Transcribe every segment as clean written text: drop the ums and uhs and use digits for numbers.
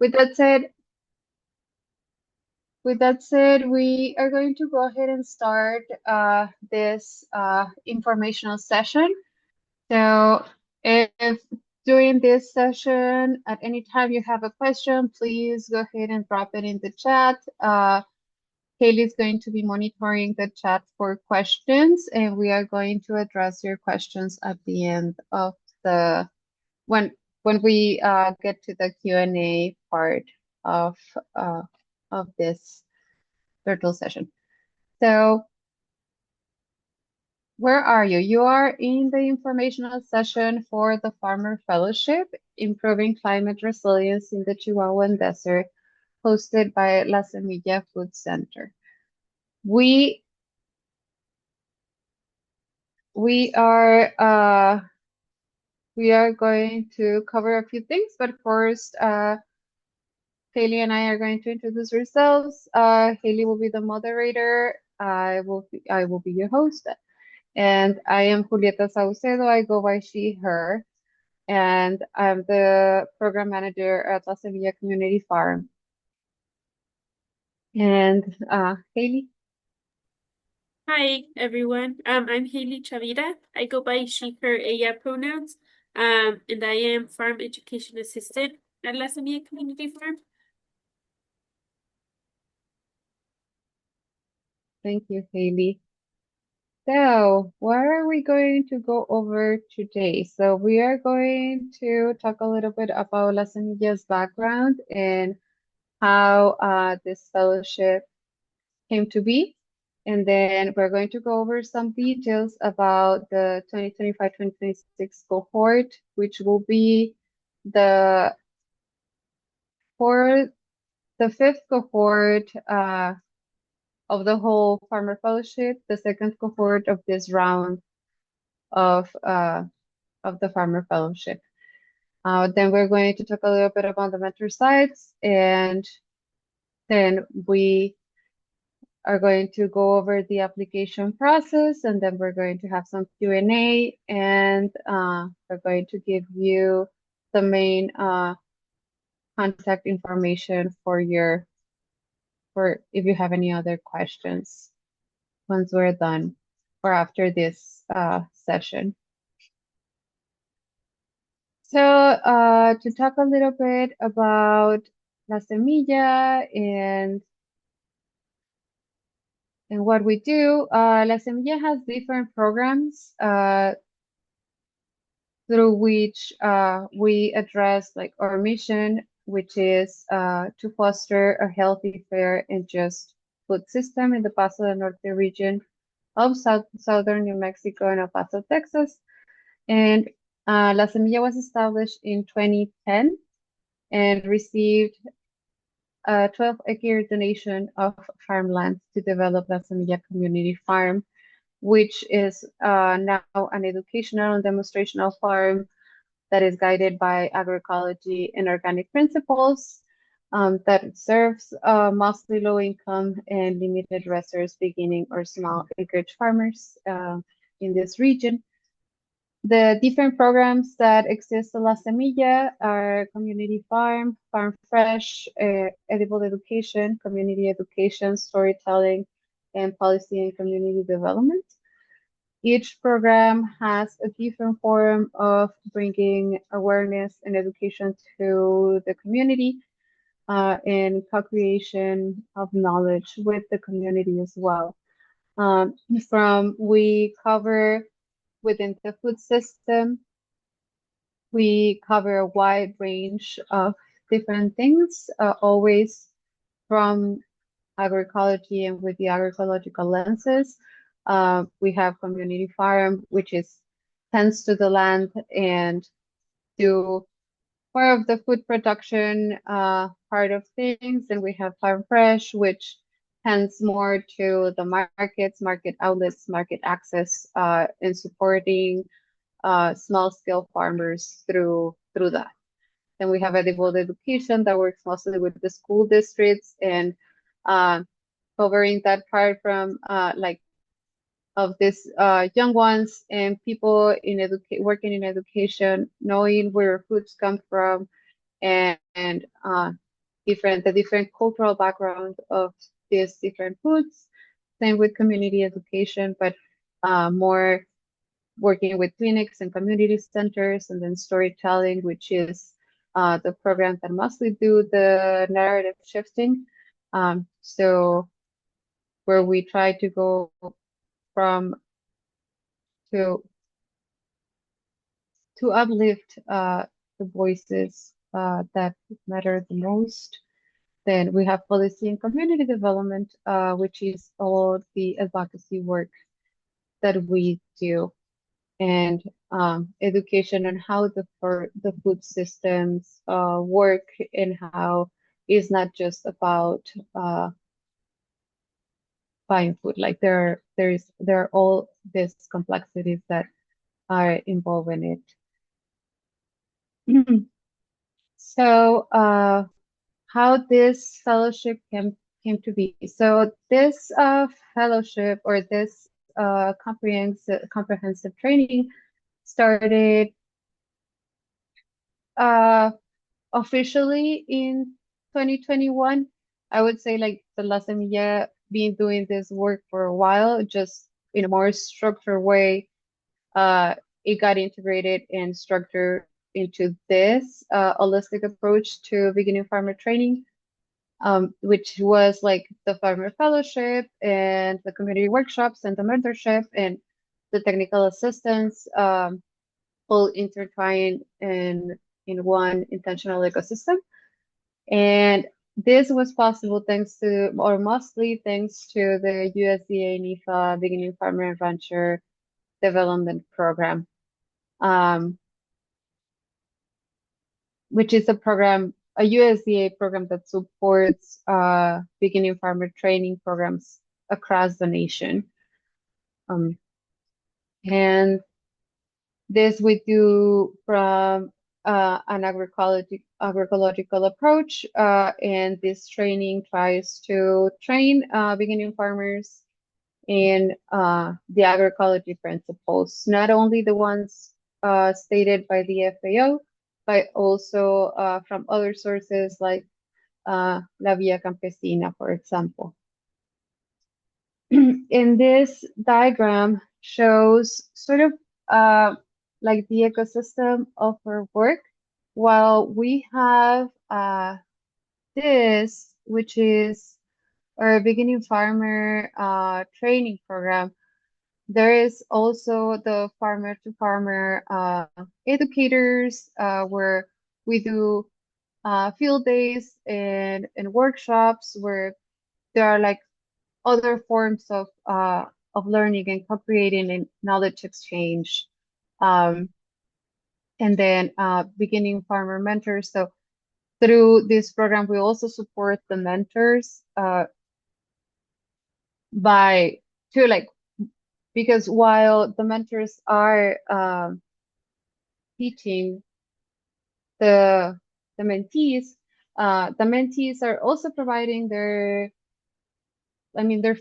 With that said, we are going to go ahead and start this informational session. So if during this session at any time you have a question, please go ahead and drop it in the chat. Haley is going to be monitoring the chat for questions, and we are going to address your questions at the end of the when we get to the Q&A part of uh, this virtual session. So where are you? You are in the informational session for the Farmer Fellowship, Improving Climate Resilience in the Chihuahuan Desert, hosted by La Semilla Food Center. We are going to cover a few things, but first, Haley and I are going to introduce ourselves. Haley will be the moderator. I will be your host, and I am Julieta Saucedo. I go by she, her, and I'm the program manager at La Semilla Community Farm. And Haley. Hi, everyone. I'm Haley Chavira. I go by she, her, ella pronouns, and I am Farm Education Assistant at La Semilla Community Farm. Thank you, Haley. So, what are we going to go over today? So, we are going to talk a little bit about La Semilla's background and how this fellowship came to be. And then we're going to go over some details about the 2025-2026 cohort, which will be the for the fifth cohort of the whole farmer fellowship, the second cohort of this round of the farmer fellowship. Then we're going to talk a little bit about the mentor sites, and then we are going to go over the application process, and then we're going to have some Q&A, and we're going to give you the main contact information for if you have any other questions once we're done or after this session. So to talk a little bit about La Semilla and what we do, La Semilla has different programs through which we address like our mission, which is to foster a healthy, fair, and just food system in the Paso del Norte region of southern New Mexico and El Paso, Texas. And La Semilla was established in 2010 and received a 12-acre donation of farmland to develop La Semilla Community Farm, which is now an educational and demonstrational farm that is guided by agroecology and organic principles that serves mostly low-income and limited resource beginning or small acreage farmers in this region. The different programs that exist at La Semilla are Community Farm, Farm Fresh, Edible Education, Community Education, Storytelling, and Policy and Community Development. Each program has a different form of bringing awareness and education to the community and co-creation of knowledge with the community as well. We cover within the food system, we cover a wide range of different things, always from agroecology and with the agroecological lenses. We have community farm, which tends to the land and do more of the food production part of things. And we have farm fresh, which tends more to the markets, market outlets, market access, and supporting small scale farmers through that. Then we have edible education that works mostly with the school districts and covering that part from of these young ones and people in working in education, knowing where foods come from and the different cultural background of these different foods. Same with community education, but more working with clinics and community centers, and then storytelling, which is the program that mostly do the narrative shifting. So where we try to go from to uplift the voices that matter the most. Then we have policy and community development, which is all the advocacy work that we do, and education on how the food systems work, and how it's not just about buying food. Like there are all these complexities that are involved in it. So how this fellowship came to be. So this fellowship, or this comprehensive training started uh, officially in 2021. I would say like the La Semilla been doing this work for a while, just in a more structured way. It got integrated and structured into this holistic approach to beginning farmer training, which was like the farmer fellowship and the community workshops and the mentorship and the technical assistance, all intertwined in one intentional ecosystem. And this was possible thanks to, or mostly thanks to, the USDA NIFA Beginning Farmer and Rancher Development Program, which is a USDA program that supports beginning farmer training programs across the nation. And this we do from an agroecological approach, and this training tries to train beginning farmers in the agroecology principles, not only the ones stated by the FAO, but also from other sources like La Via Campesina, for example. In this diagram shows sort of like the ecosystem of our work, while we have this, which is our beginning farmer training program. There is also the farmer to farmer educators, where we do field days and workshops where there are like other forms of learning and co-creating and knowledge exchange. And then beginning farmer mentors. So through this program, we also support the mentors by to like, because while the mentors are teaching the the mentees are also providing their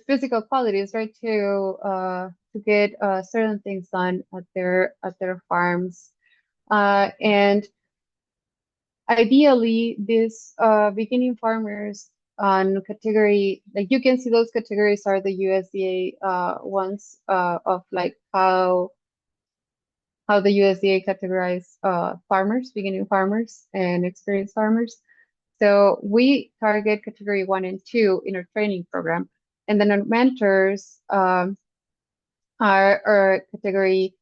physical qualities, right, to get certain things done at their farms, and ideally, these beginning farmers on category, like you can see those categories are the USDA ones of like how the USDA categorize farmers, beginning farmers and experienced farmers. So we target category 1 and 2 in our training program. And then our mentors are category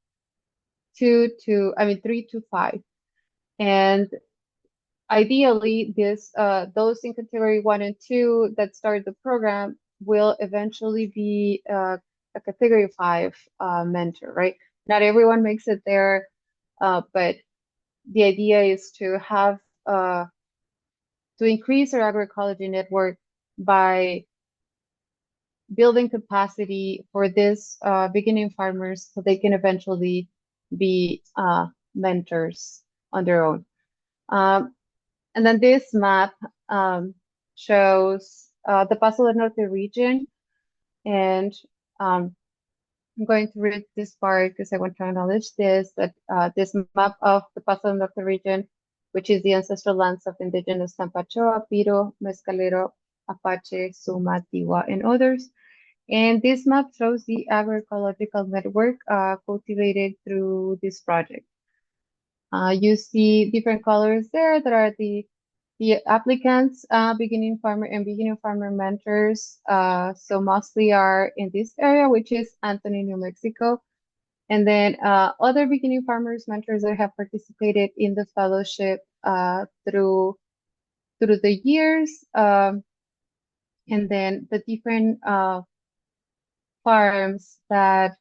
3 to 5. And ideally, those in category 1 and 2 that start the program will eventually be a category 5 mentor, right? Not everyone makes it there, but the idea is to have to increase our agroecology network by building capacity for this beginning farmers so they can eventually be mentors on their own. And then this map shows the Paso del Norte region, and I'm going to read this part because I want to acknowledge this, that this map of the Paso del Norte region which is the ancestral lands of indigenous Tampachoa, Piro, Mescalero, Apache, Suma, Tiwa, and others. And this map shows the agroecological network cultivated through this project. You see different colors there that are the applicants, beginning farmer and beginning farmer mentors. So mostly are in this area, which is Anthony, New Mexico. And then other beginning farmers mentors that have participated in the fellowship through the years. And then the different farms that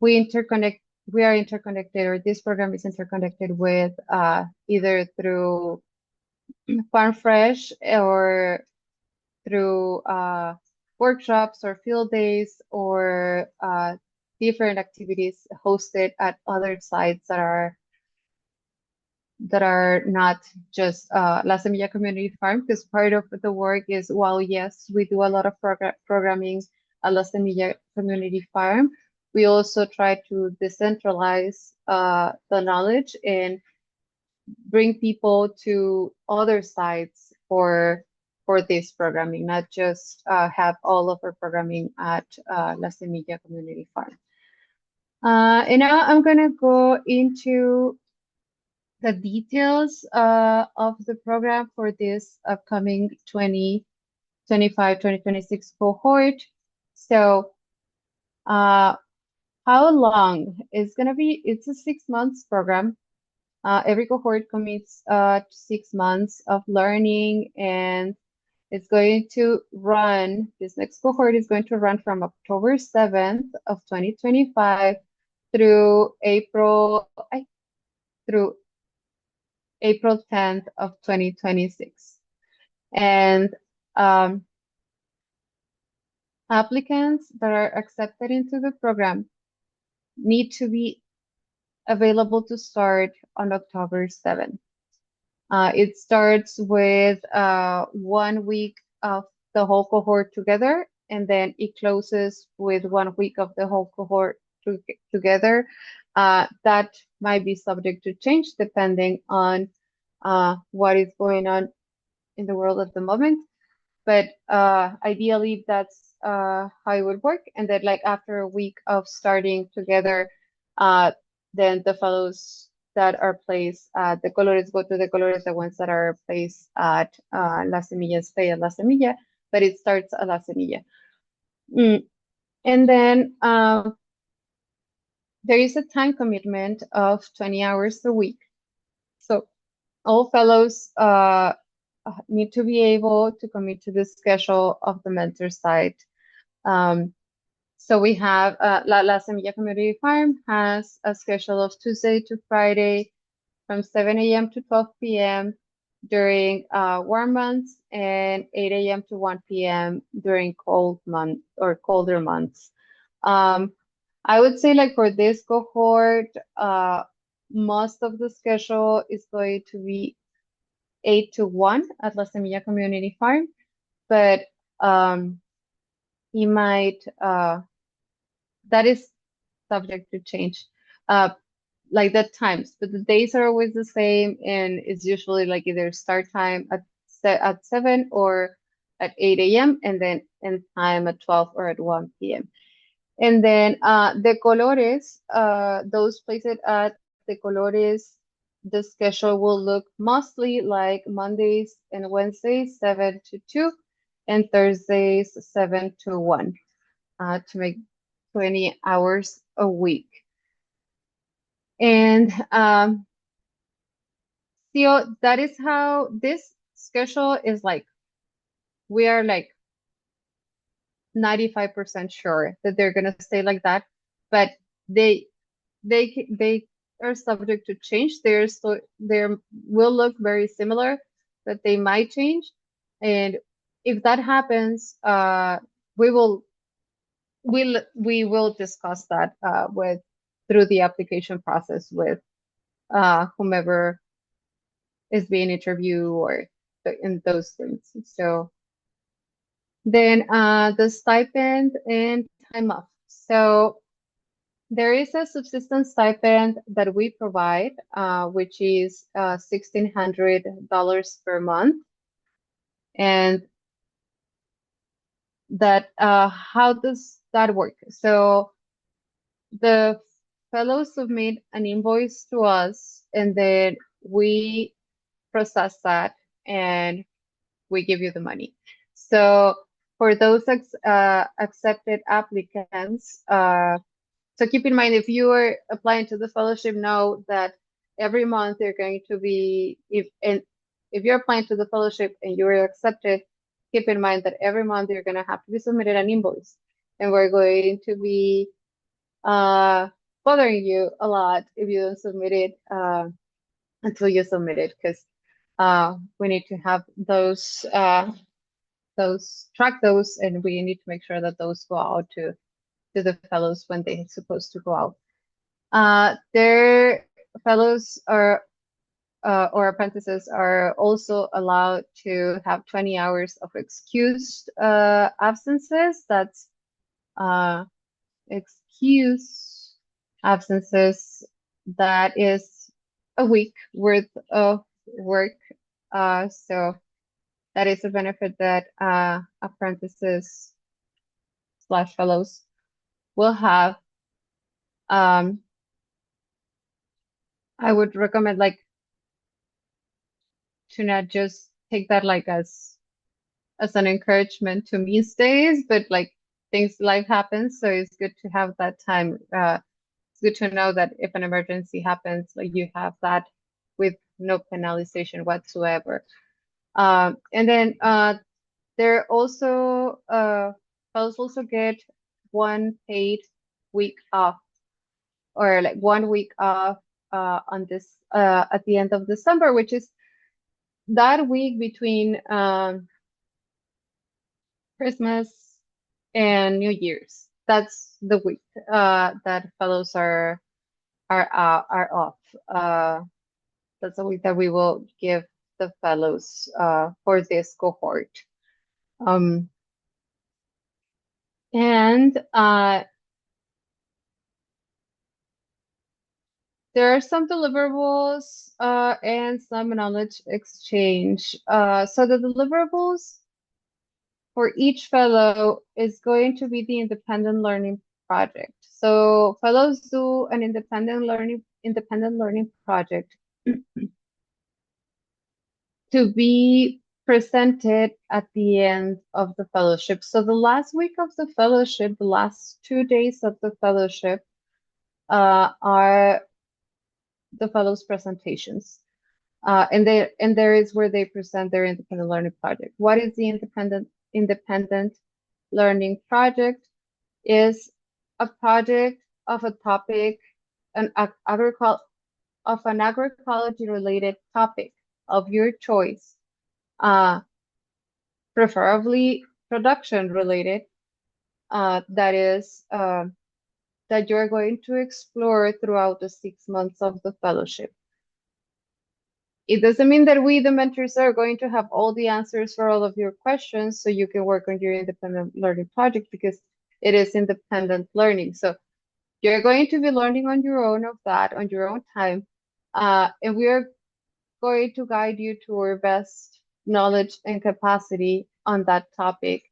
we are interconnected, or this program is interconnected with either through Farm Fresh or through workshops or field days or different activities hosted at other sites that are not just La Semilla Community Farm, because part of the work is, while yes, we do a lot of programming at La Semilla Community Farm, we also try to decentralize the knowledge and bring people to other sites for this programming, not just have all of our programming at La Semilla Community Farm. And now I'm gonna go into the details of the program for this upcoming 2025-2026 cohort. So how long it's gonna be? It's a 6 months program. Every cohort commits to 6 months of learning, and it's going to run, this next cohort is going to run from October 7th of 2025 through through April 10th of 2026. And applicants that are accepted into the program need to be available to start on October 7th. It starts with 1 week of the whole cohort together, and then it closes with 1 week of the whole cohort together. That might be subject to change depending on what is going on in the world at the moment. But ideally, that's how it would work. And then, like, after a week of starting together, then the fellows that are placed at the Colores go to the Colores, the ones that are placed at La Semilla stay at La Semilla, but it starts at La Semilla. And then there is a time commitment of 20 hours a week. So all fellows need to be able to commit to the schedule of the mentor site. So we have La Semilla Community Farm has a schedule of Tuesday to Friday from 7 a.m. to 12 p.m. during warm months and 8 a.m. to 1 p.m. during cold months or colder months. I would say, like, for this cohort, most of the schedule is going to be 8 to 1 at La Semilla Community Farm, but he might that is subject to change, like the times, but the days are always the same, and it's usually like either start time at 7 or at 8 a.m. and then end time at 12 or at 1 p.m. And then the Colores, those placed at the Colores, the schedule will look mostly like Mondays and Wednesdays 7 to 2 and Thursdays 7 to 1 to make 20 hours a week. And so that is how this schedule is. Like, we are like 95% sure that they're gonna stay like that, but they are subject to change. They will look very similar, but they might change. And if that happens, we will discuss that through the application process with whomever is being interviewed or in those things. So then the stipend and time off. So There is a subsistence stipend that we provide, which is $1,600 per month. And that how does that work? So the fellows submit an invoice to us, and then we process that and we give you the money. So for those accepted applicants, so keep in mind, if you are applying to the fellowship, know that every month you're going to be, if you're applying to the fellowship and you're accepted, keep in mind that every month you're going to have to be submitted an invoice. And we're going to be bothering you a lot if you don't submit it until you submit it, because we need to have those track those, and we need to make sure that those go out to the fellows when they're supposed to go out. Their fellows are or apprentices are also allowed to have 20 hours of excused absences. That's excused absences. That is a week worth of work. So that is a benefit that apprentices slash fellows will have. I would recommend like to not just take that like as an encouragement to miss days, but like things life happens, so it's good to have that time. It's good to know that if an emergency happens, like you have that with no penalization whatsoever. And then there also fellows also get one paid week off, or like 1 week off on this at the end of December, which is that week between Christmas and New Year's. That's the week that fellows are off. That's the week that we will give the fellows for this cohort. And there are some deliverables and some knowledge exchange. So the deliverables for each fellow is going to be the independent learning project. So fellows do an independent learning project to be presented at the end of the fellowship. So the last week of the fellowship, the last 2 days of the fellowship, are the fellows' presentations. And there is where they present their independent learning project. What is the independent learning project? Is a project of a topic, an agroecology related topic of your choice, preferably production related, that is that you're going to explore throughout the 6 months of the fellowship. It doesn't mean that we, the mentors, are going to have all the answers for all of your questions so you can work on your independent learning project, because it is independent learning. So you're going to be learning on your own of that, on your own time. And we are going to guide you to our best knowledge and capacity on that topic.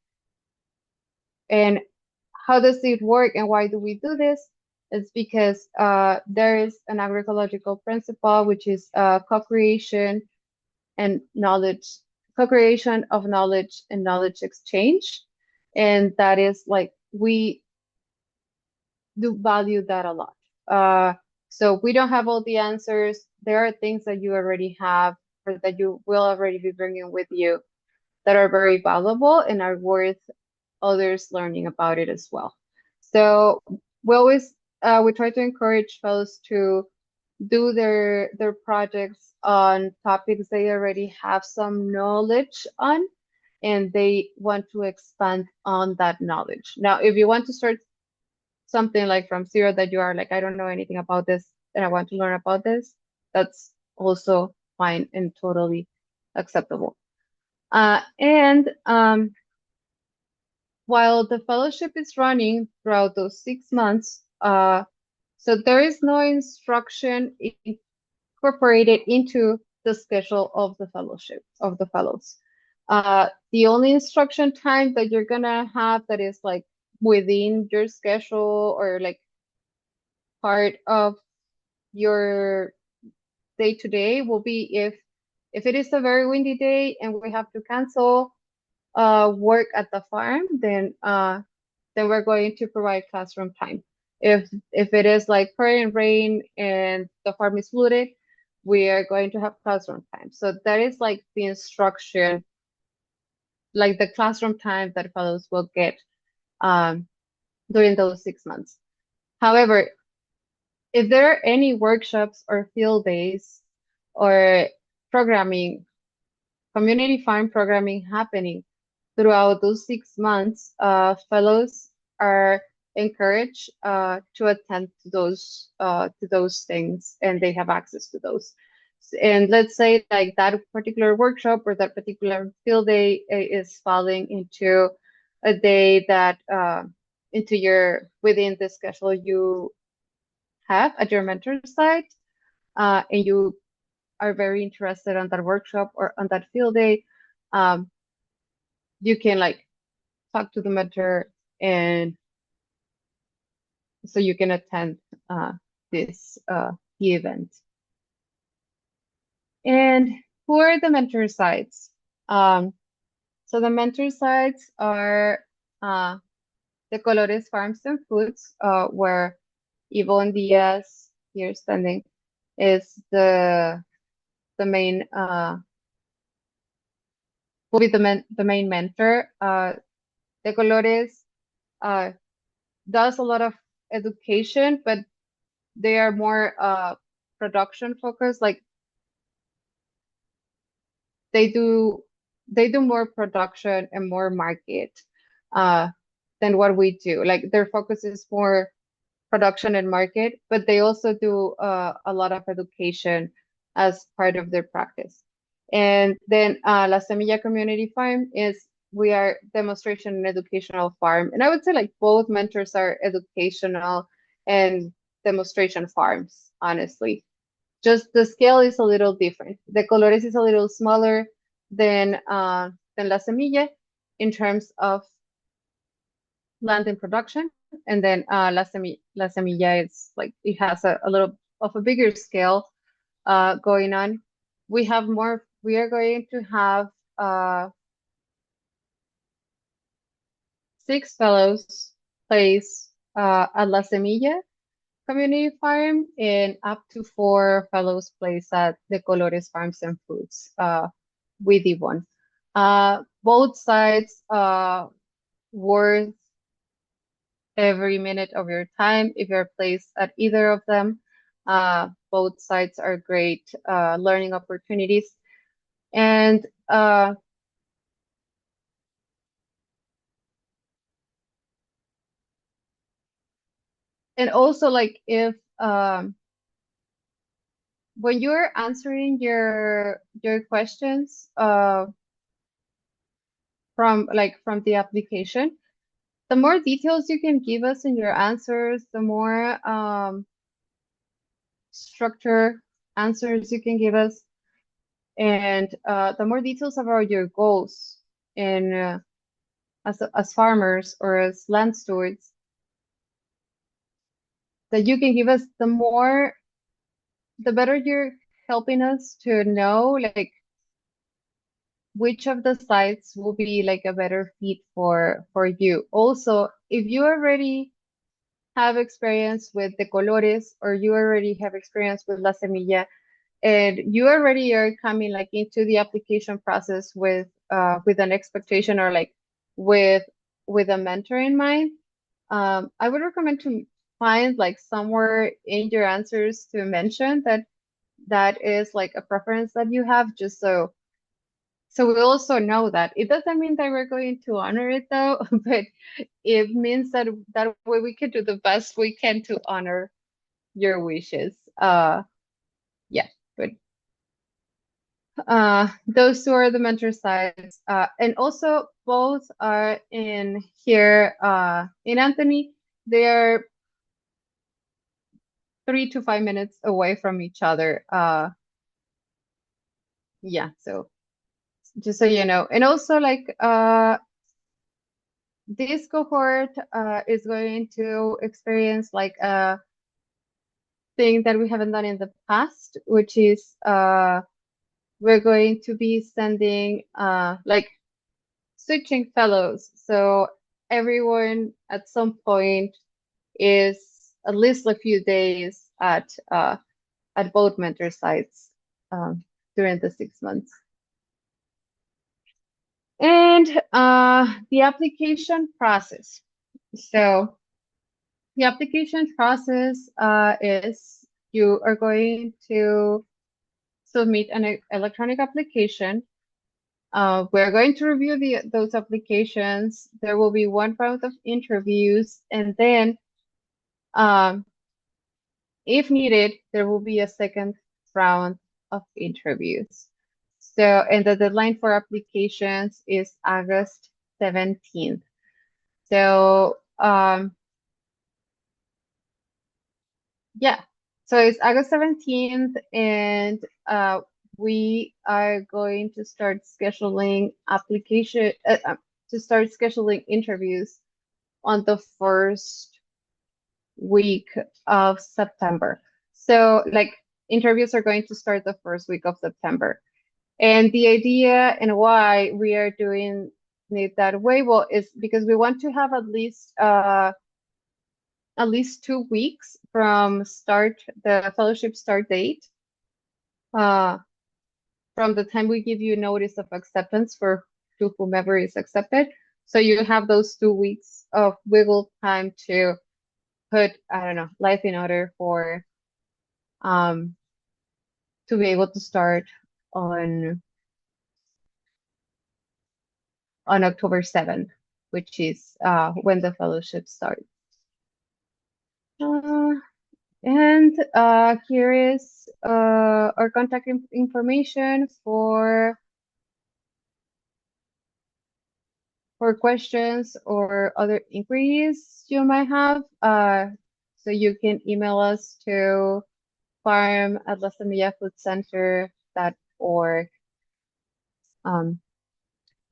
And how does it work and why do we do this? It's because there is an agroecological principle, which is co-creation and knowledge, co-creation of knowledge and knowledge exchange. And that is like, we do value that a lot. So we don't have all the answers. There are things that you already have or that you will already be bringing with you that are very valuable and are worth others learning about it as well. So we always we try to encourage fellows to do their projects on topics they already have some knowledge on, and they want to expand on that knowledge. Now, if you want to start something like from zero, that you are like, I don't know anything about this and I want to learn about this, that's also fine and totally acceptable. And while the fellowship is running throughout those 6 months, So there is no instruction incorporated into the schedule of the fellowship of the fellows. The only instruction time that you're gonna have that is like within your schedule or like part of your day to day will be if it is a very windy day and we have to cancel work at the farm, then we're going to provide classroom time. If it is like pouring rain and the farm is flooded, we are going to have classroom time. So that is like the instruction, like the classroom time that fellows will get um, during those 6 months. However, if there are any workshops or field days or programming, community farm programming happening throughout those 6 months, fellows are encouraged to attend to those things, and they have access to those. And let's say like that particular workshop or that particular field day is falling into a day that into your within the schedule you have at your mentor site, and you are very interested on that workshop or on that field day, um, you can like talk to the mentor and so you can attend this the event. And who are the mentor sites? So the mentor sites are the Colores Farms and Foods, where Yvonne Diaz, here standing, is the main will be the main mentor. De Colores uh, does a lot of education, but they are more production focused. Like they do they do more production and more market uh, than what we do. Like their focus is more production and market, but they also do a lot of education as part of their practice. And then La Semilla Community Farm is we are demonstration and educational farm. And I would say like both mentors are educational and demonstration farms, honestly. Just the scale is a little different. The Colores is a little smaller than La Semilla in terms of land and production. And then La Semilla is like it has a little of a bigger scale going on. We are going to have 6 fellows placed at La Semilla Community Farm and up to 4 fellows placed at the Colores Farms and Foods with Yvonne. Both sides worth every minute of your time if you're placed at either of them. Both sites are great learning opportunities. And also like if when you're answering your questions from the application, the more details you can give us in your answers, the more structure answers you can give us, and the more details about your goals and as farmers or as land stewards that you can give us, the better you're helping us to know like which of the sites will be like a better fit for you. Also, if you already have experience with the Colores or you already have experience with La Semilla and you already are coming like into the application process with an expectation or like with a mentor in mind, I would recommend to find like somewhere in your answers to mention that is like a preference that you have, just so we also know that. It doesn't mean that we're going to honor it though, but it means that that way we can do the best we can to honor your wishes. Yeah, but those two are the mentor sites. And also both are in here in Anthony. They are 3 to 5 minutes away from each other. Yeah, so just so you know. And also like this cohort is going to experience like a thing that we haven't done in the past, which is we're going to be sending like switching fellows. So everyone at some point is at least a few days at both mentor sites during the 6 months. And the application process. So the application process is you are going to submit an electronic application. We're going to review those applications. There will be one round of interviews, and then um, if needed, there will be a second round of interviews. So, and the deadline for applications is August 17th. So, yeah, so it's August 17th, and we are going to start scheduling interviews on the first week of September. So, like, interviews are going to start the first week of September. And the idea and why we are doing it that way, well, is because we want to have at least 2 weeks from the fellowship start date, from the time we give you notice of acceptance to whomever is accepted. So you have those 2 weeks of wiggle time to put, I don't know, life in order for to be able to start on October 7th, which is when the fellowship starts. And here is our contact information for questions or other inquiries you might have. So you can email us to farm@lasemillafoodcenter.org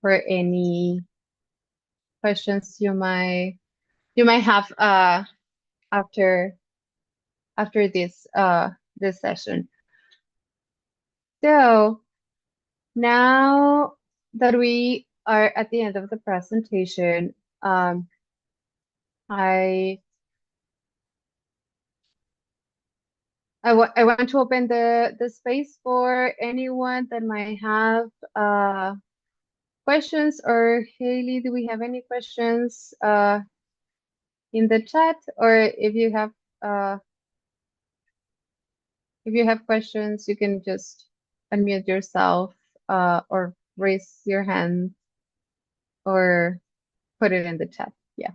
for any questions you might have after this session. So now that we are at the end of the presentation, I want to open the space for anyone that might have questions. Or Haley, do we have any questions in the chat? Or if you have questions, you can just unmute yourself or raise your hand or put it in the chat. Yeah.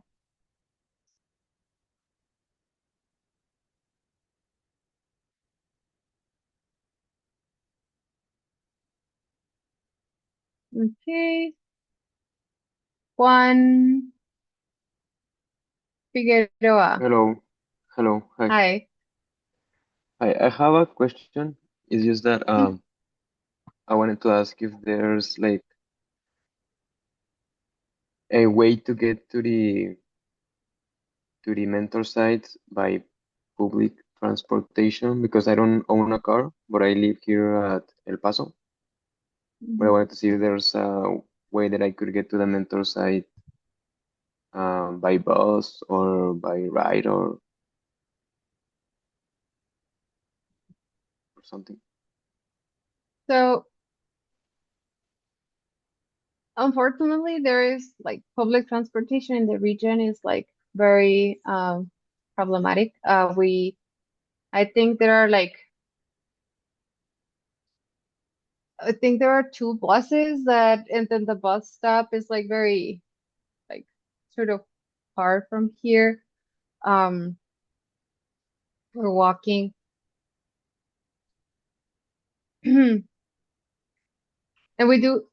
Okay. Juan Figueroa. Hello. Hello. Hi. Hi. Hi. I have a question. It's just that I wanted to ask if there's like a way to get to the mentor sites by public transportation, because I don't own a car, but I live here at El Paso. But I wanted to see if there's a way that I could get to the mentor site by bus or by ride or something. So unfortunately, there is like public transportation in the region is like very problematic. I think there are like I think there are two buses and then the bus stop is like very like sort of far from here. We're walking. And we do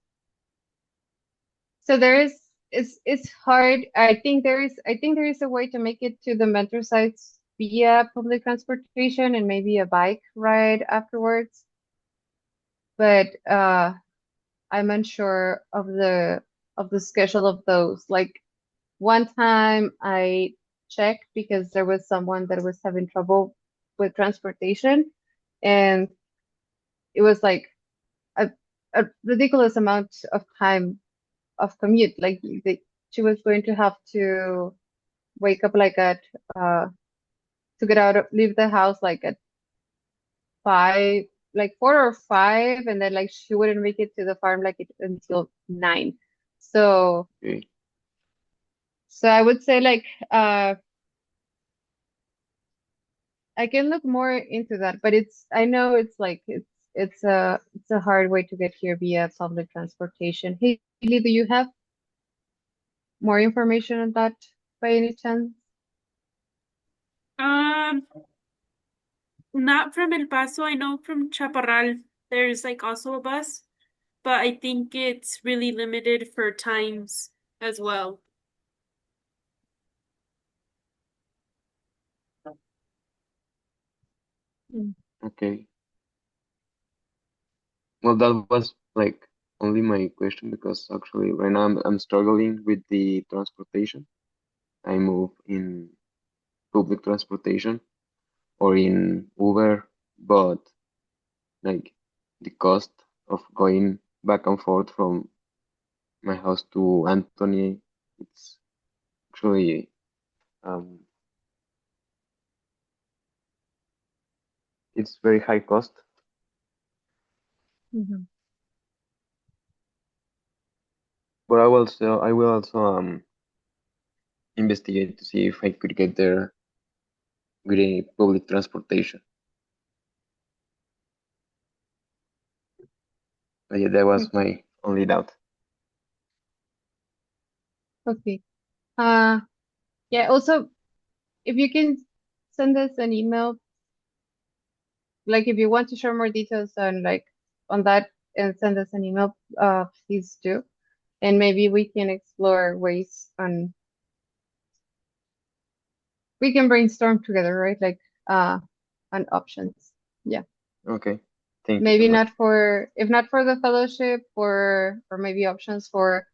so there is it's hard. I think there is a way to make it to the mentor sites via public transportation and maybe a bike ride afterwards. But I'm unsure of the schedule of those. Like one time I checked because there was someone that was having trouble with transportation, and it was like a, a ridiculous amount of time of commute. Like she was going to have to wake up like at to get out of leave the house like at 5, like 4 or 5, and then like she wouldn't make it to the farm like until 9. So Okay. so I would say like I can look more into that, but I know it's like it's a hard way to get here via public transportation. Haley, do you have more information on that by any chance? Um, Not from El Paso. I know from Chaparral there's like also a bus, but I think it's really limited for times as well. Mm. Okay. Well, that was like only my question because actually right now I'm struggling with the transportation. I move in public transportation or in Uber, but like the cost of going back and forth from my house to Anthony, it's actually um it's very high cost. Mhm. But I will also investigate to see if I could get there with a public transportation. But yeah, that was Okay. my only doubt. Okay. Yeah, also if you can send us an email, like if you want to share more details on like on that and send us an email, please do. And maybe we can explore ways on we can brainstorm together, right? Like on options. Yeah. Okay. Thank you so Maybe much. not for if not for the fellowship or maybe options for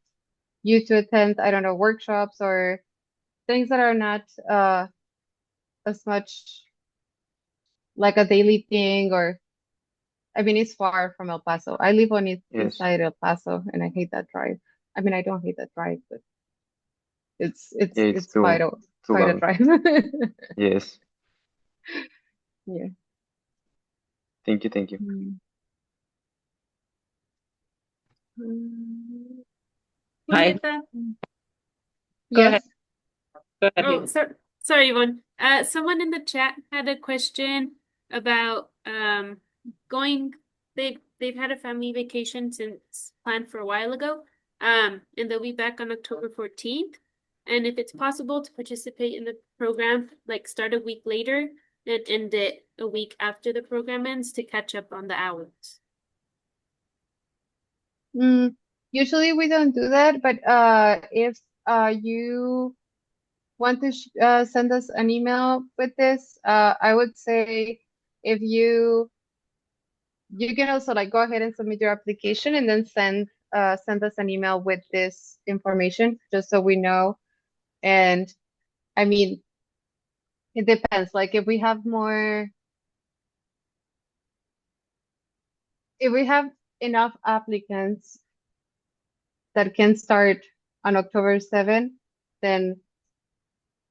you to attend, I don't know, workshops or things that are not as much like a daily thing or I mean it's far from El Paso. I live on east Yes. side El Paso and I hate that drive. I mean I don't hate that drive, but Yeah, it's it's quite too a long. drive. Yes. Yeah. Thank you, thank you. Mm. Mm. Hi, Julieta. go ahead. Yes. Go ahead, Oh, Haley. sorry, Yvonne. Someone in the chat had a question about going. They've had a family vacation since planned for a while ago. And they'll be back on October 14th. And if it's possible to participate in the program, like start a week later and end it a week after the program ends to catch up on the hours. Mm, usually we don't do that, but if you want to send us an email with this, I would say if you can also like go ahead and submit your application and then send us an email with this information just so we know. And I mean, it depends. Like if we have enough applicants that can start on October 7th, then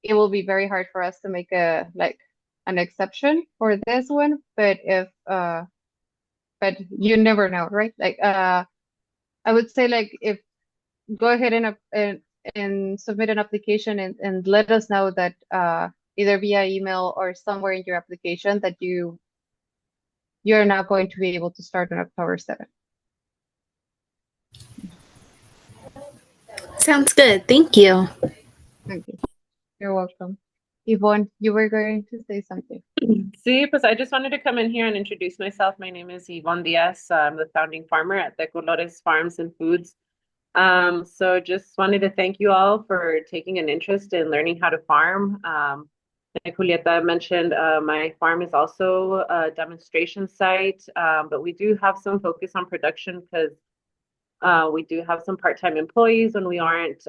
it will be very hard for us to make a like an exception for this one. But if but you never know, right? Like I would say like if go ahead and submit an application and let us know that either via email or somewhere in your application that you're not going to be able to start on October 7th. Sounds good. Thank you. Okay, you're welcome. Yvonne, you were going to say something. Sí, pues I just wanted to come in here and introduce myself. My name is Yvonne Diaz. I'm the founding farmer at De Colores Farms and Foods. So just wanted to thank you all for taking an interest in learning how to farm. Like Julieta mentioned, my farm is also a demonstration site, but we do have some focus on production because we do have some part-time employees when we aren't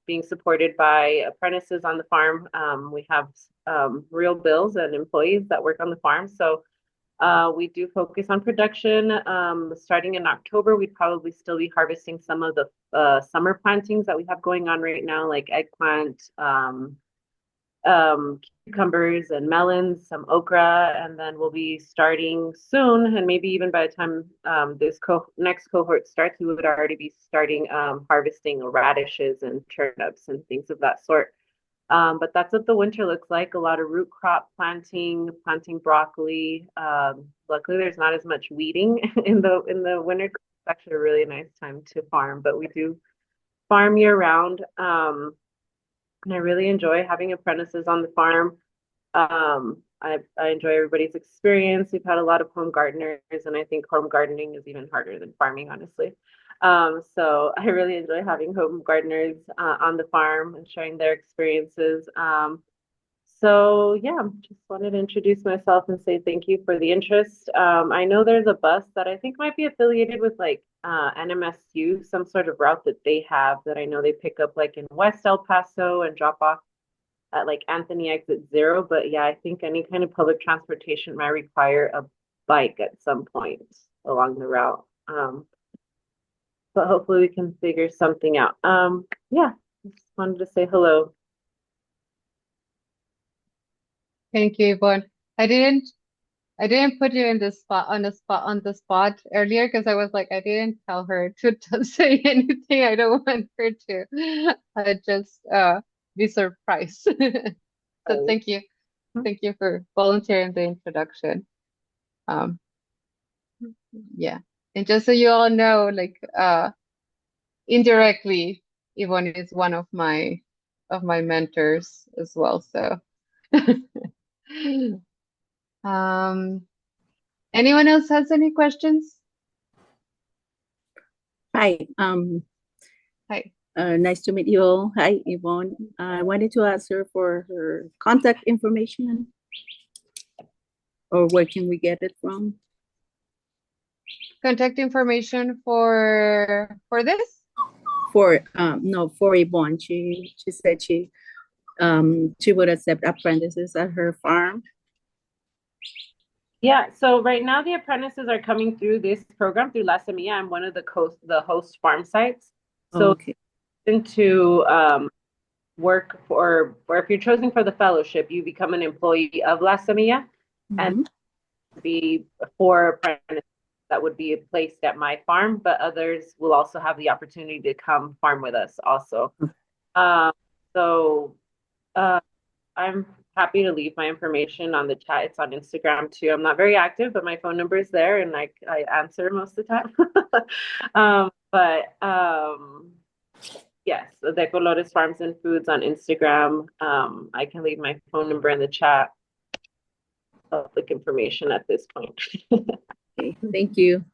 being supported by apprentices on the farm. We have real bills and employees that work on the farm. So we do focus on production. Starting in October, we'd probably still be harvesting some of the summer plantings that we have going on right now, like eggplant, cucumbers and melons, some okra, and then we'll be starting soon. And maybe even by the time this next cohort starts, we would already be starting harvesting radishes and turnips and things of that sort. But that's what the winter looks like. A lot of root crop planting broccoli. Luckily, there's not as much weeding in the winter. It's actually a really nice time to farm, but we do farm year round. And I really enjoy having apprentices on the farm. I enjoy everybody's experience. We've had a lot of home gardeners, and I think home gardening is even harder than farming, honestly. So I really enjoy having home gardeners on the farm and sharing their experiences. So yeah, just wanted to introduce myself and say thank you for the interest. I know there's a bus that I think might be affiliated with like NMSU, some sort of route that they have that I know they pick up like in West El Paso and drop off at like Anthony Exit 0. But yeah, I think any kind of public transportation might require a bike at some point along the route. But hopefully we can figure something out. Yeah, just wanted to say hello. Thank you, Yvonne. I didn't put you in the spot on the spot earlier because I was like, I didn't tell her to say anything. I don't want her to just be surprised. So thank you. Thank you for volunteering the introduction. Um, yeah. And just so you all know, like indirectly, Yvonne is one of my mentors as well. So um anyone else has any questions? Hi, Hi. nice to meet you all. Hi, Yvonne. I wanted to ask her for her contact information, or where can we get it from? Contact information for this? For no, for Yvonne. She said she would accept apprentices at her farm. Yeah, so right now the apprentices are coming through this program through La Semilla. I'm one of the host farm sites. So Okay. to work for, or if you're chosen for the fellowship, you become an employee of La Semilla, and be 4 apprentices that would be placed at my farm, but others will also have the opportunity to come farm with us also. So I'm happy to leave my information on the chat. It's on Instagram too. I'm not very active, but my phone number is there and I answer most of the time. Yes, De Colores Farms and Foods on Instagram. I can leave my phone number in the chat. Public information at this point. Okay, thank you.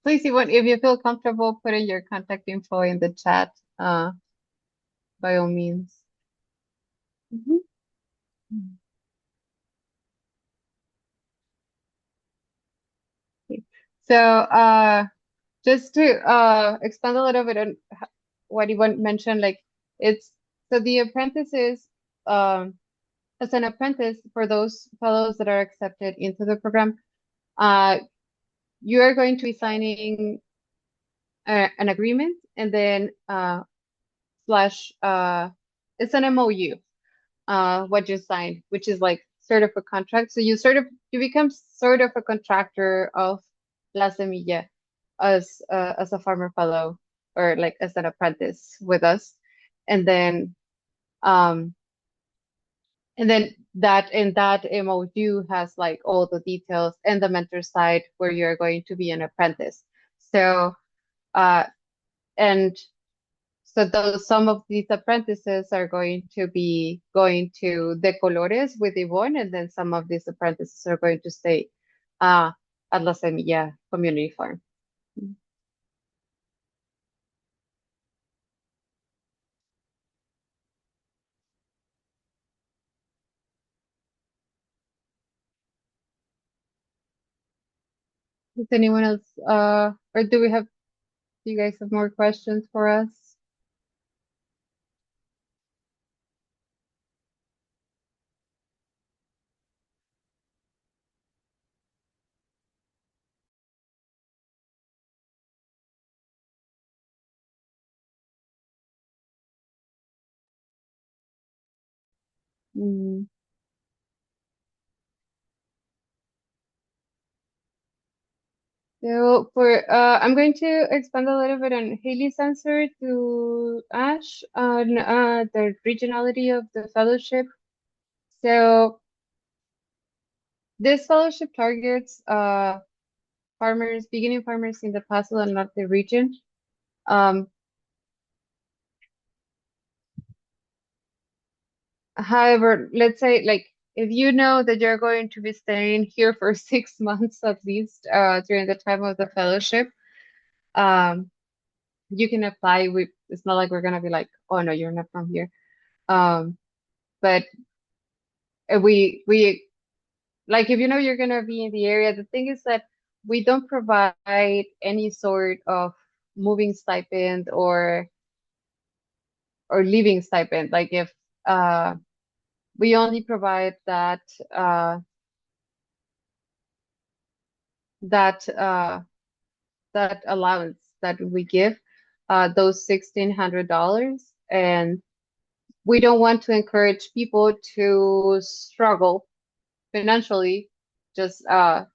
Please, if you feel comfortable putting your contact info in the chat, by all means. So, just to expand a little bit on what Yvonne mentioned, like so the apprentices, as an apprentice for those fellows that are accepted into the program, you are going to be signing an agreement and then slash it's an MOU what you sign, which is like sort of a contract. So you become sort of a contractor of La Semilla as a farmer fellow or like as an apprentice with us, and then um that MOU has like all the details and the mentor side where you're going to be an apprentice. So and so some of these apprentices are going to be going to De Colores with Yvonne, and then some of these apprentices are going to stay at La Semilla Community Farm. Does anyone else, or do you guys have more questions for us? Mm. So I'm going to expand a little bit on Haley's answer to Ash on the regionality of the fellowship. So this fellowship targets farmers, beginning farmers in the Paso del Norte region. However, let's say like if you know that you're going to be staying here for 6 months at least during the time of the fellowship, um, you can apply. It's not like we're gonna be like, oh no, you're not from here. But we like if you know you're gonna be in the area, the thing is that we don't provide any sort of moving stipend or living stipend. Like if we only provide uh that that allowance that we give, those $1,600, and we don't want to encourage people to struggle financially just to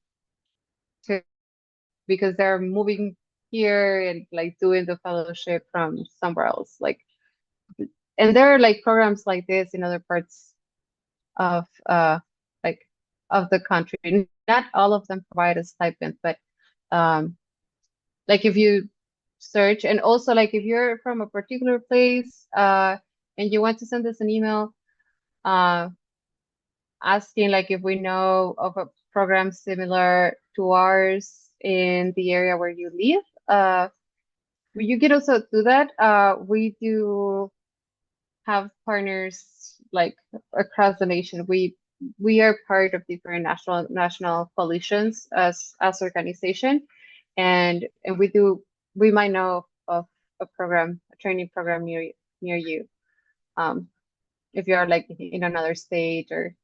because they're moving here and like doing the fellowship from somewhere else. Like, and there are like programs like this in other parts of like of the country. Not all of them provide a stipend, but um like if you search, and also like if you're from a particular place and you want to send us an email uh asking like if we know of a program similar to ours in the area where you live, you can also do that. We do have partners like across the nation. We are part of different national coalitions as organization, and we might know of a training program near you. Um, if you are like in another state or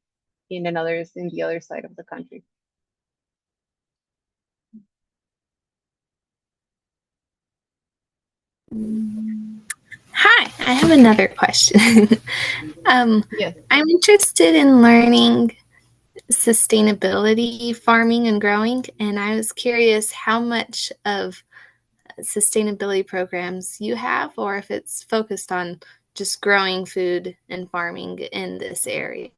in the other side of the country. Hi, I have another question. Yes. I'm interested in learning sustainability farming and growing, and I was curious how much of sustainability programs you have, or if it's focused on just growing food and farming in this area.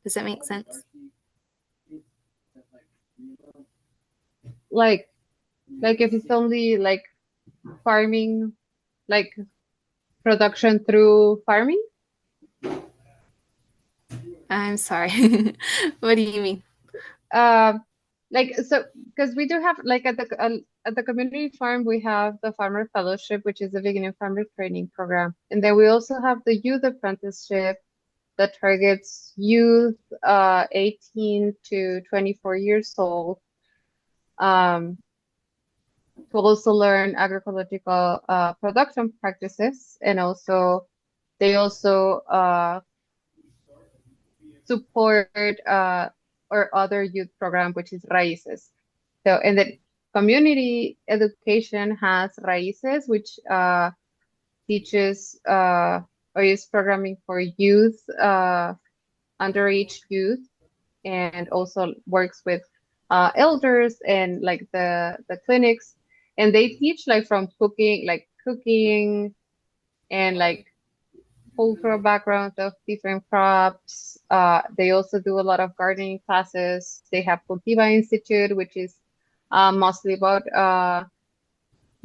Does that make sense? Like if it's only like farming, like production through farming. I'm sorry. What do you mean? Like so because we do have like at the community farm we have the farmer fellowship, which is the beginning farmer training program, and then we also have the youth apprenticeship that targets youth 18 to 24 years old to also learn agroecological production practices, and also they also support or other youth program, which is Raíces. So, and the community education has Raíces, which teaches or is programming for youth, underage youth, and also works with elders and like the clinics. And they teach like from cooking and like cultural background of different crops. They also do a lot of gardening classes. They have Cultiva Institute, which is mostly about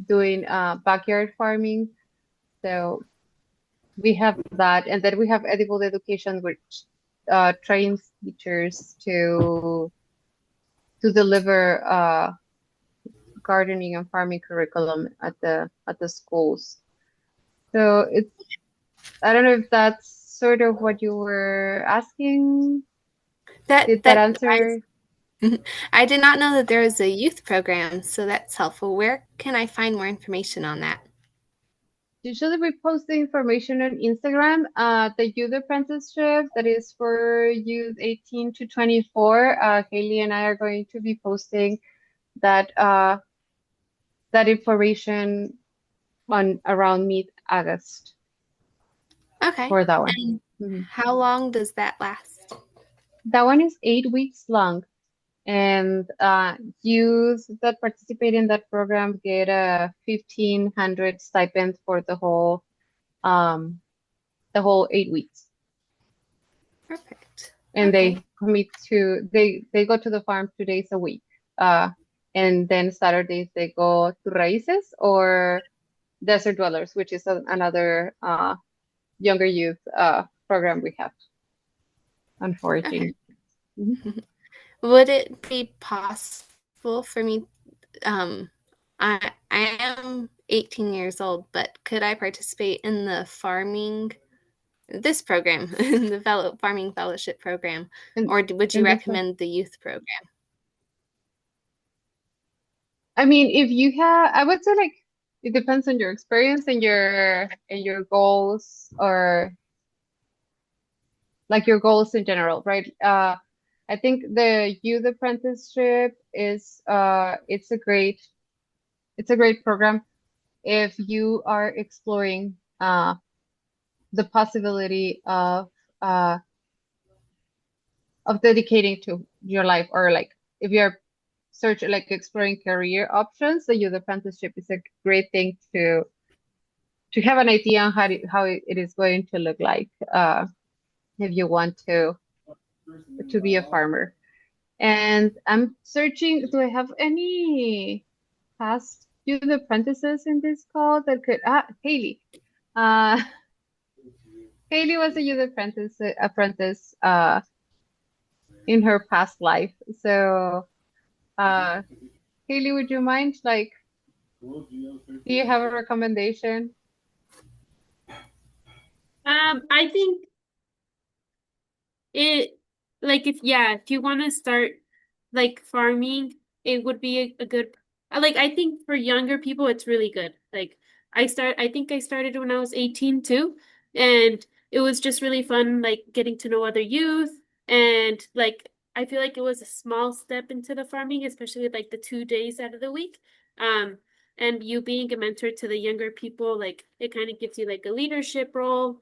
doing backyard farming. So we have that, and then we have Edible Education, which trains teachers to deliver gardening and farming curriculum at the schools. So it's I don't know if that's sort of what you were asking. Did that answer? I did not know that there was a youth program, so that's helpful. Where can I find more information on that? Usually we post the information on Instagram. The youth apprenticeship that is for youth 18 to 24. Haley and I are going to be posting that that information on around mid-August Okay. for that one. And Mhm. how long does that last? That one is 8 weeks long, and youth that participate in that program get a 1,500 stipend for the whole 8 weeks. Perfect. And Okay. they commit to they go to the farm 2 days a week. And then Saturdays they go to Raíces or Desert Dwellers, which is another younger youth program we have on foraging. Mhm. Would it be possible for me, I am 18 years old, but could I participate in the this program, in the farming fellowship program, And, or would you and this one. recommend the youth program? I mean, if you have, I would say like it depends on your experience and your goals, or like your goals in general, right? I think the youth apprenticeship is it's a great program if you are exploring the possibility uh of dedicating to your life, or like if you're exploring career options, the youth apprenticeship is a great thing to have an idea on how it is going to look like if you want to be a farmer. And I'm searching, do I have any past youth apprentices in this call that could Haley. Uh Haley was a youth apprentice in her past life. So uh Haley, would you mind, like, do you have a recommendation? I think it like if you want to start like farming, it would be a good like I think for younger people it's really good. Like I think I started when I was 18 too, and it was just really fun like getting to know other youth, and like I feel like it was a small step into the farming, especially with like the 2 days out of the week. Um and you being a mentor to the younger people, like it kind of gives you like a leadership role.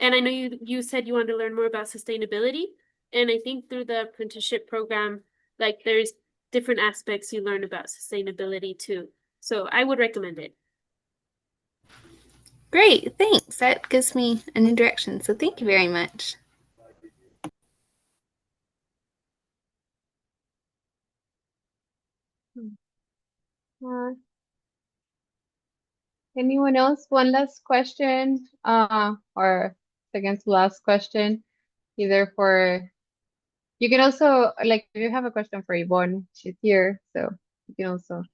And I know you said you wanted to learn more about sustainability. And I think through the apprenticeship program, like there's different aspects you learn about sustainability too. So I would recommend it. Great, thanks. That gives me a new direction. So thank you very much. Uh, Anyone else? One last question, or second to last question, either for, you can also, like, if you have a question for Yvonne, she's here, so you can also,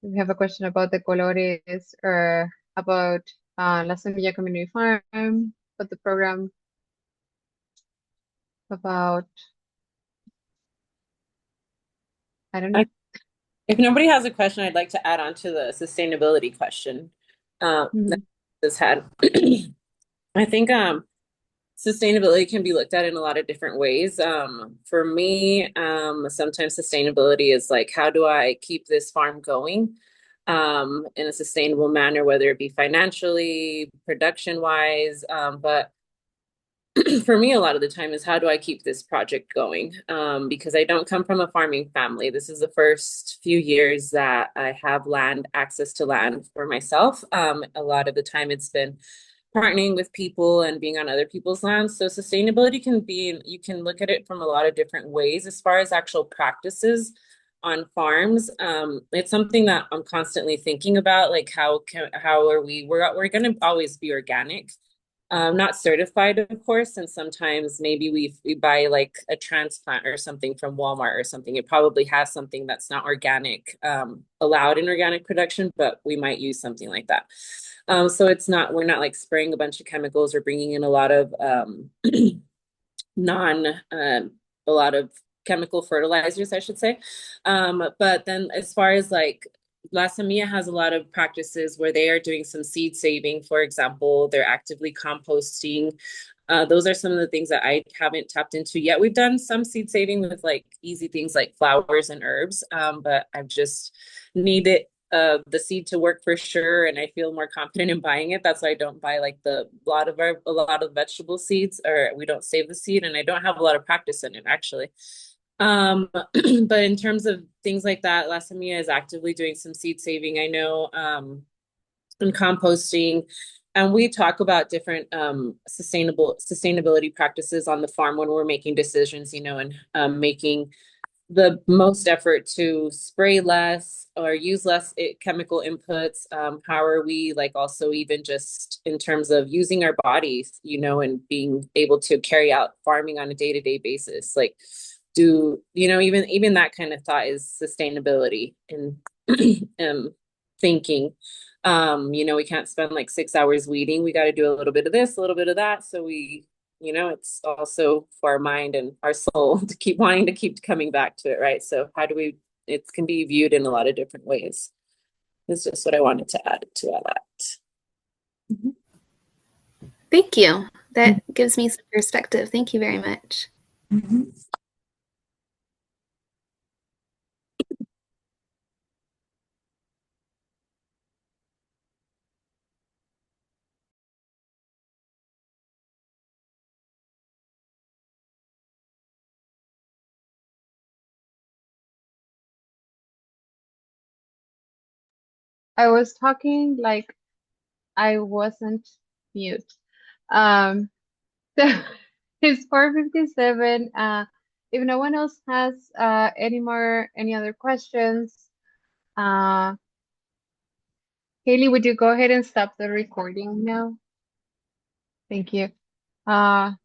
if you have a question about the colores or about La Semilla Community Farm, about the program, about, I don't know. If nobody has a question, I'd like to add on to the sustainability question that Mhm. this had. I think sustainability can be looked at in a lot of different ways. For me, sometimes sustainability is like, how do I keep this farm going in a sustainable manner, whether it be financially, production wise, but for me, a lot of the time is how do I keep this project going? Because I don't come from a farming family. This is the first few years that I have access to land for myself. A lot of the time it's been partnering with people and being on other people's lands. So sustainability can be, you can look at it from a lot of different ways as far as actual practices on farms. It's something that I'm constantly thinking about, like how are we're going to always be organic. Not certified, of course, and sometimes maybe we buy like a transplant or something from Walmart or something. It probably has something that's not organic, allowed in organic production, but we might use something like that. So we're not like spraying a bunch of chemicals or bringing in a lot of a lot of chemical fertilizers, I should say. But then as far as like La Semilla has a lot of practices where they are doing some seed saving. For example, they're actively composting. Those are some of the things that I haven't tapped into yet. We've done some seed saving with like easy things like flowers and herbs, but I've just needed the seed to work for sure, and I feel more confident in buying it. That's why I don't buy like a lot of vegetable seeds, or we don't save the seed, and I don't have a lot of practice in it actually. But in terms of things like that, La Semilla is actively doing some seed saving. I know and composting. And we talk about different sustainability practices on the farm when we're making decisions, you know, and making the most effort to spray less or use less chemical inputs. How are we like also even just in terms of using our bodies, you know, and being able to carry out farming on a day-to-day basis? Like, do you know, even that kind of thought is sustainability and thinking. You know, we can't spend like 6 hours weeding. We got to do a little bit of this, a little bit of that. So we, you know, it's also for our mind and our soul to keep wanting to keep coming back to it, right? So how do we, it can be viewed in a lot of different ways. It's just what I wanted to add to all that. Mm-hmm. Thank you. That gives me some perspective. Thank you very much. Mm-hmm. I was talking like I wasn't mute. Um, so it's 4:57. If no one else has any other questions, Haley, would you go ahead and stop the recording now? Thank you. So